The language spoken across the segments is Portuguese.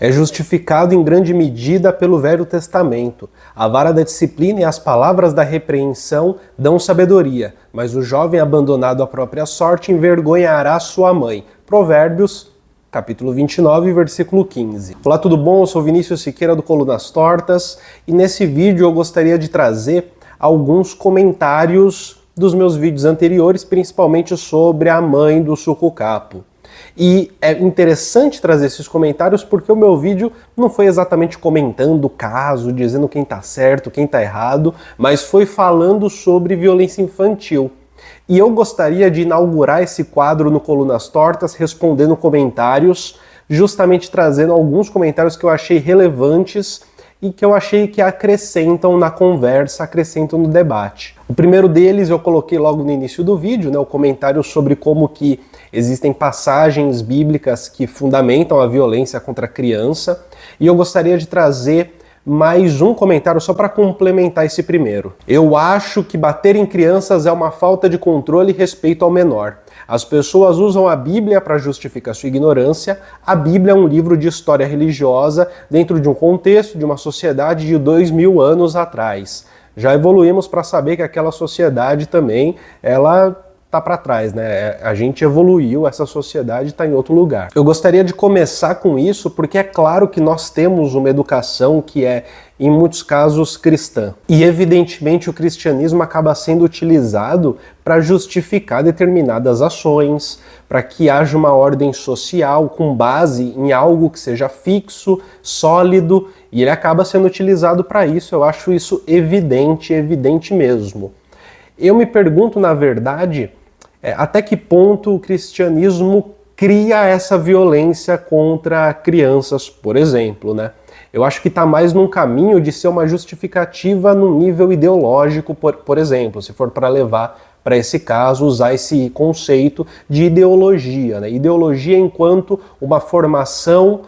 é justificado em grande medida pelo Velho Testamento. A vara da disciplina e as palavras da repreensão dão sabedoria, mas o jovem abandonado à própria sorte envergonhará sua mãe. Provérbios, capítulo 29, versículo 15. Olá, tudo bom? Eu sou Vinícius Siqueira do Colunas Tortas e nesse vídeo eu gostaria de trazer alguns comentários dos meus vídeos anteriores, principalmente sobre a mãe do suco-capo. E é interessante trazer esses comentários porque o meu vídeo não foi exatamente comentando o caso, dizendo quem tá certo, quem tá errado, mas foi falando sobre violência infantil. E eu gostaria de inaugurar esse quadro no Colunas Tortas respondendo comentários, justamente trazendo alguns comentários que eu achei relevantes e que eu achei que acrescentam na conversa, acrescentam no debate. O primeiro deles eu coloquei logo no início do vídeo, o comentário sobre como que existem passagens bíblicas que fundamentam a violência contra a criança, e eu gostaria de trazer mais um comentário só para complementar esse primeiro. Eu acho que bater em crianças é uma falta de controle e respeito ao menor. As pessoas usam a Bíblia para justificar sua ignorância. A Bíblia é um livro de história religiosa dentro de um contexto de uma sociedade de 2000 anos atrás. Já evoluímos para saber que aquela sociedade também, ela tá para trás, né? A gente evoluiu, essa sociedade está em outro lugar. Eu gostaria de começar com isso porque é claro que nós temos uma educação que é, em muitos casos, cristã. E evidentemente o cristianismo acaba sendo utilizado para justificar determinadas ações, para que haja uma ordem social com base em algo que seja fixo, sólido, e ele acaba sendo utilizado para isso. Eu acho isso evidente mesmo. Eu me pergunto, na verdade, até que ponto o cristianismo cria essa violência contra crianças, por exemplo, né? Eu acho que está mais num caminho de ser uma justificativa no nível ideológico, por exemplo, se for para levar para esse caso, usar esse conceito de ideologia, né? Ideologia enquanto uma formação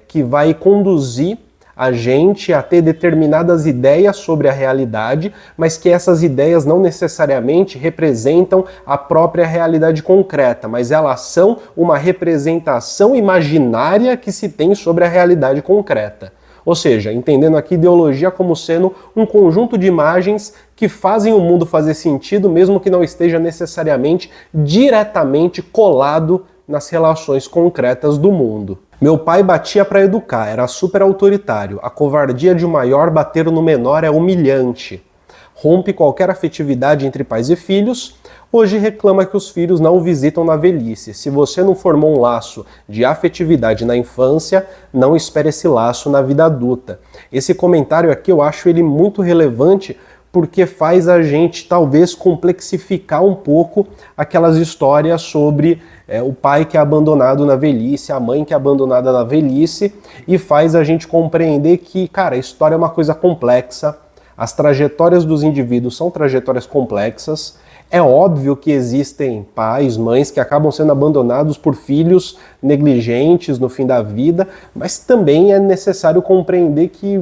que vai conduzir a gente a ter determinadas ideias sobre a realidade, mas que essas ideias não necessariamente representam a própria realidade concreta, mas elas são uma representação imaginária que se tem sobre a realidade concreta. Ou seja, entendendo aqui ideologia como sendo um conjunto de imagens que fazem o mundo fazer sentido, mesmo que não esteja necessariamente diretamente colado nas relações concretas do mundo. Meu pai batia para educar, era super autoritário. A covardia de um maior bater no menor é humilhante. Rompe qualquer afetividade entre pais e filhos. Hoje reclama que os filhos não o visitam na velhice. Se você não formou um laço de afetividade na infância, não espere esse laço na vida adulta. Esse comentário aqui eu acho ele muito relevante porque faz a gente talvez complexificar um pouco aquelas histórias sobre o pai que é abandonado na velhice, a mãe que é abandonada na velhice, e faz a gente compreender que, cara, a história é uma coisa complexa, as trajetórias dos indivíduos são trajetórias complexas. É óbvio que existem pais, mães que acabam sendo abandonados por filhos negligentes no fim da vida, mas também é necessário compreender que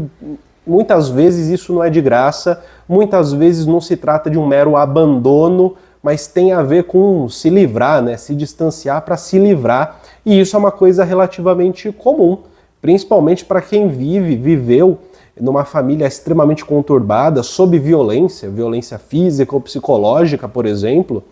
muitas vezes isso não é de graça, muitas vezes não se trata de um mero abandono, mas tem a ver com se livrar, né? Se distanciar para se livrar, e isso é uma coisa relativamente comum, principalmente para quem viveu numa família extremamente conturbada, sob violência física ou psicológica, por exemplo,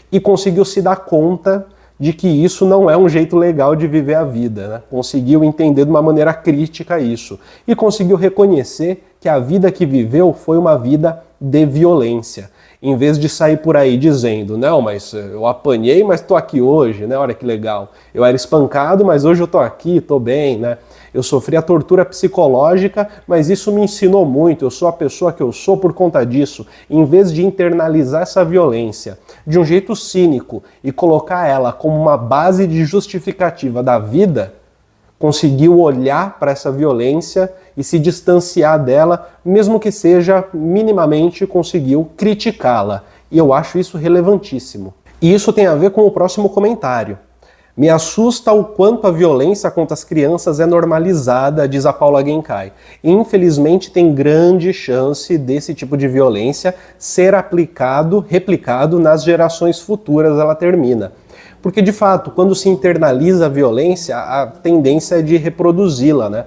e conseguiu se dar conta de que isso não é um jeito legal de viver a vida, né? Conseguiu entender de uma maneira crítica isso, e conseguiu reconhecer que a vida que viveu foi uma vida de violência, em vez de sair por aí dizendo, não, mas eu apanhei, mas tô aqui hoje, né? Olha que legal. Eu era espancado, mas hoje eu tô aqui, tô bem, né? Eu sofri a tortura psicológica, mas isso me ensinou muito, eu sou a pessoa que eu sou por conta disso. Em vez de internalizar essa violência de um jeito cínico e colocar ela como uma base de justificativa da vida, conseguiu olhar para essa violência e se distanciar dela, mesmo que seja minimamente conseguiu criticá-la. E eu acho isso relevantíssimo. E isso tem a ver com o próximo comentário. Me assusta o quanto a violência contra as crianças é normalizada, diz a Paula Genkai. Infelizmente tem grande chance desse tipo de violência ser replicado nas gerações futuras, ela termina. Porque, de fato, quando se internaliza a violência, a tendência é de reproduzi-la, né?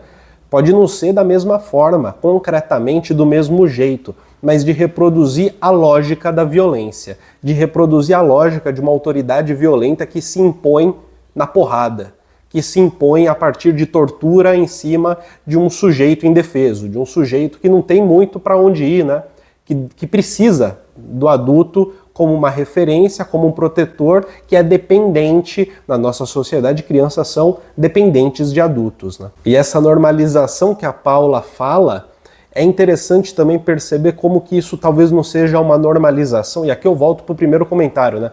Pode não ser da mesma forma, concretamente do mesmo jeito, mas de reproduzir a lógica da violência, de reproduzir a lógica de uma autoridade violenta que se impõe na porrada, que se impõe a partir de tortura em cima de um sujeito indefeso, de um sujeito que não tem muito para onde ir, né? Que precisa do adulto como uma referência, como um protetor, que é dependente, na nossa sociedade, crianças são dependentes de adultos, né? E essa normalização que a Paula fala, é interessante também perceber como que isso talvez não seja uma normalização, e aqui eu volto para o primeiro comentário, né?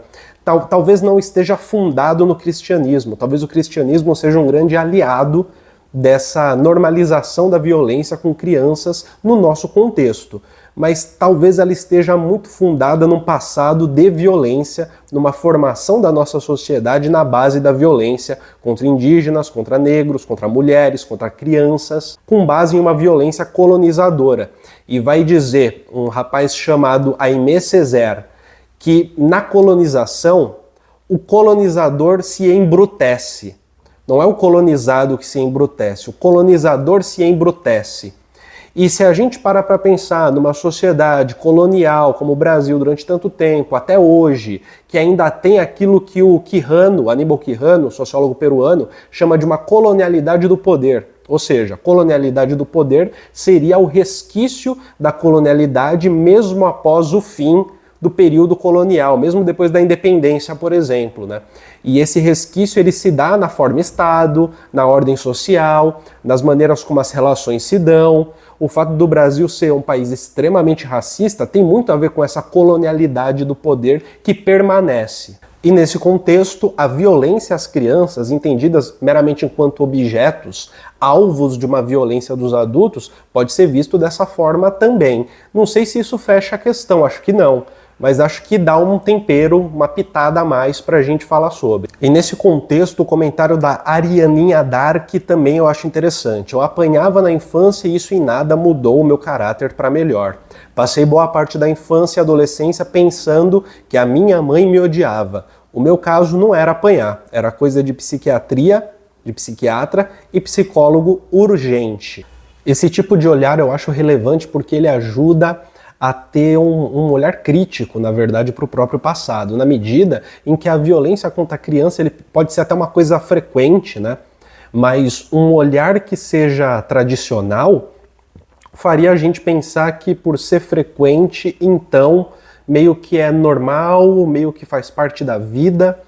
Talvez não esteja fundado no cristianismo, talvez o cristianismo seja um grande aliado dessa normalização da violência com crianças no nosso contexto, mas talvez ela esteja muito fundada num passado de violência, numa formação da nossa sociedade na base da violência contra indígenas, contra negros, contra mulheres, contra crianças, com base em uma violência colonizadora. E vai dizer um rapaz chamado Aimé Césaire que na colonização o colonizador se embrutece. Não é o colonizado que se embrutece, o colonizador se embrutece. E se a gente para pensar numa sociedade colonial como o Brasil durante tanto tempo, até hoje, que ainda tem aquilo que o Quijano, Aníbal Quijano, sociólogo peruano, chama de uma colonialidade do poder. Ou seja, colonialidade do poder seria o resquício da colonialidade mesmo após o fim do período colonial, mesmo depois da independência, por exemplo, né? E esse resquício ele se dá na forma Estado, na ordem social, nas maneiras como as relações se dão. O fato do Brasil ser um país extremamente racista tem muito a ver com essa colonialidade do poder que permanece. E nesse contexto, a violência às crianças, entendidas meramente enquanto objetos, alvos de uma violência dos adultos, pode ser visto dessa forma também. Não sei se isso fecha a questão, acho que não. Mas acho que dá um tempero, uma pitada a mais pra gente falar sobre. E nesse contexto, o comentário da Arianinha Dark também eu acho interessante. Eu apanhava na infância e isso em nada mudou o meu caráter para melhor. Passei boa parte da infância e adolescência pensando que a minha mãe me odiava. O meu caso não era apanhar, era coisa de psiquiatria, de psiquiatra e psicólogo urgente. Esse tipo de olhar eu acho relevante porque ele ajuda a ter um olhar crítico, na verdade, para o próprio passado, na medida em que a violência contra a criança ele pode ser até uma coisa frequente, né? Mas um olhar que seja tradicional faria a gente pensar que por ser frequente, então, meio que é normal, meio que faz parte da vida,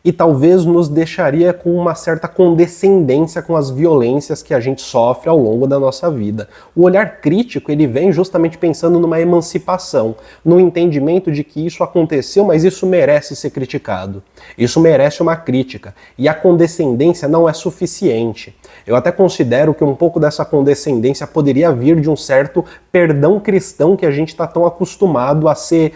e talvez nos deixaria com uma certa condescendência com as violências que a gente sofre ao longo da nossa vida. O olhar crítico, ele vem justamente pensando numa emancipação, no entendimento de que isso aconteceu, mas isso merece ser criticado. Isso merece uma crítica. E a condescendência não é suficiente. Eu até considero que um pouco dessa condescendência poderia vir de um certo perdão cristão que a gente está tão acostumado a ser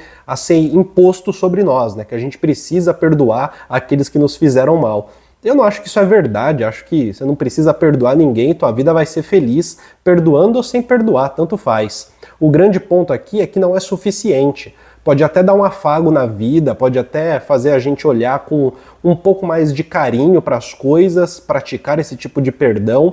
imposto sobre nós, né? Que a gente precisa perdoar aqueles que nos fizeram mal. Eu não acho que isso é verdade, acho que você não precisa perdoar ninguém, tua vida vai ser feliz perdoando ou sem perdoar, tanto faz. O grande ponto aqui é que não é suficiente. Pode até dar um afago na vida, pode até fazer a gente olhar com um pouco mais de carinho para as coisas, praticar esse tipo de perdão,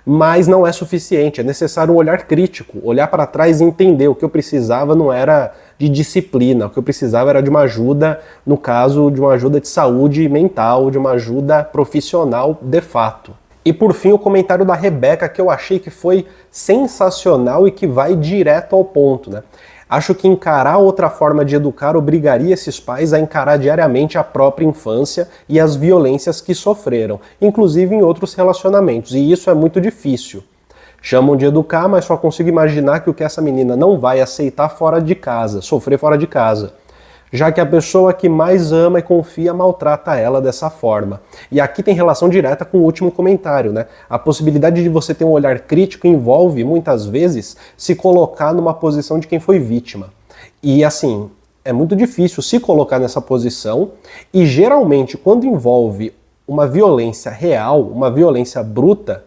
mas não é suficiente, é necessário um olhar crítico, olhar para trás e entender o que eu precisava não era de disciplina, o que eu precisava era de uma ajuda, no caso, de uma ajuda de saúde mental, de uma ajuda profissional de fato. E por fim o comentário da Rebeca, que eu achei que foi sensacional e que vai direto ao ponto, né? Acho que encarar outra forma de educar obrigaria esses pais a encarar diariamente a própria infância e as violências que sofreram, inclusive em outros relacionamentos, e isso é muito difícil. Chamam de educar, mas só consigo imaginar que o que essa menina não vai aceitar fora de casa, sofrer fora de casa, já que a pessoa que mais ama e confia maltrata ela dessa forma. E aqui tem relação direta com o último comentário, né? A possibilidade de você ter um olhar crítico envolve, muitas vezes, se colocar numa posição de quem foi vítima. E assim, é muito difícil se colocar nessa posição, e geralmente quando envolve uma violência real, uma violência bruta,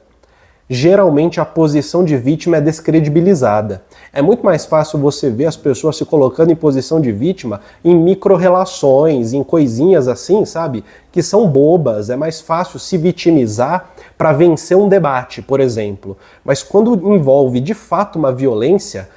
geralmente a posição de vítima é descredibilizada. É muito mais fácil você ver as pessoas se colocando em posição de vítima em micro-relações, em coisinhas assim, sabe? Que são bobas. É mais fácil se vitimizar para vencer um debate, por exemplo. Mas quando envolve de fato uma violência,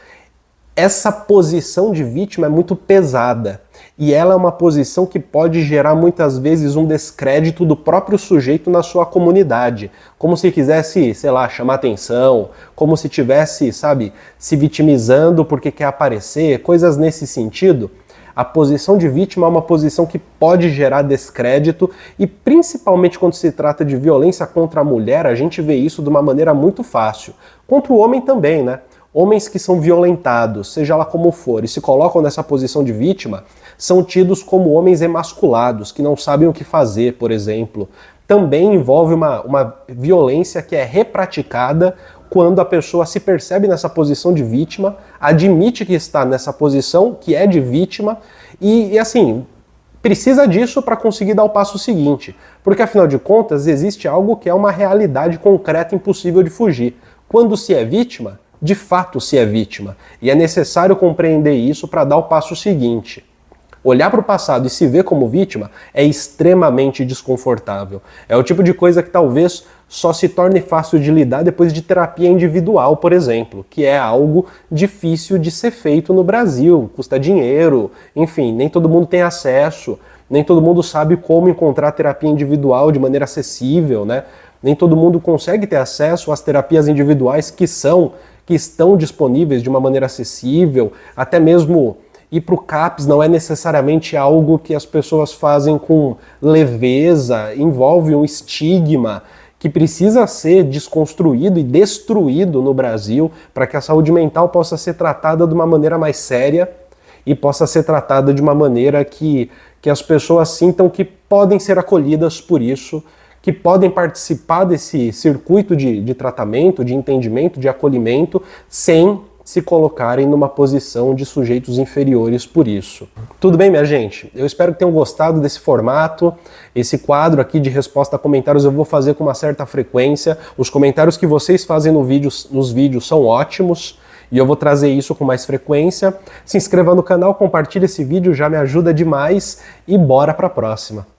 essa posição de vítima é muito pesada. E ela é uma posição que pode gerar muitas vezes um descrédito do próprio sujeito na sua comunidade. Como se quisesse, sei lá, chamar atenção, como se tivesse, sabe, se vitimizando porque quer aparecer, coisas nesse sentido. A posição de vítima é uma posição que pode gerar descrédito e principalmente quando se trata de violência contra a mulher, a gente vê isso de uma maneira muito fácil. Contra o homem também, né? Homens que são violentados, seja lá como for, e se colocam nessa posição de vítima, são tidos como homens emasculados, que não sabem o que fazer, por exemplo. Também envolve uma violência que é repraticada quando a pessoa se percebe nessa posição de vítima, admite que está nessa posição, que é de vítima, e assim, precisa disso para conseguir dar o passo seguinte. Porque afinal de contas, existe algo que é uma realidade concreta impossível de fugir. Quando se é vítima, de fato se é vítima. E é necessário compreender isso para dar o passo seguinte. Olhar para o passado e se ver como vítima é extremamente desconfortável. É o tipo de coisa que talvez só se torne fácil de lidar depois de terapia individual, por exemplo, que é algo difícil de ser feito no Brasil, custa dinheiro, enfim, nem todo mundo tem acesso, nem todo mundo sabe como encontrar terapia individual de maneira acessível, né? Nem todo mundo consegue ter acesso às terapias individuais que estão disponíveis de uma maneira acessível, até mesmo ir para o CAPS não é necessariamente algo que as pessoas fazem com leveza, envolve um estigma que precisa ser desconstruído e destruído no Brasil para que a saúde mental possa ser tratada de uma maneira mais séria e possa ser tratada de uma maneira que as pessoas sintam que podem ser acolhidas por isso, que podem participar desse circuito de tratamento, de entendimento, de acolhimento, sem se colocarem numa posição de sujeitos inferiores por isso. Tudo bem, minha gente? Eu espero que tenham gostado desse formato. Esse quadro aqui de resposta a comentários eu vou fazer com uma certa frequência. Os comentários que vocês fazem nos vídeos são ótimos e eu vou trazer isso com mais frequência. Se inscreva no canal, compartilhe esse vídeo, já me ajuda demais e bora pra próxima.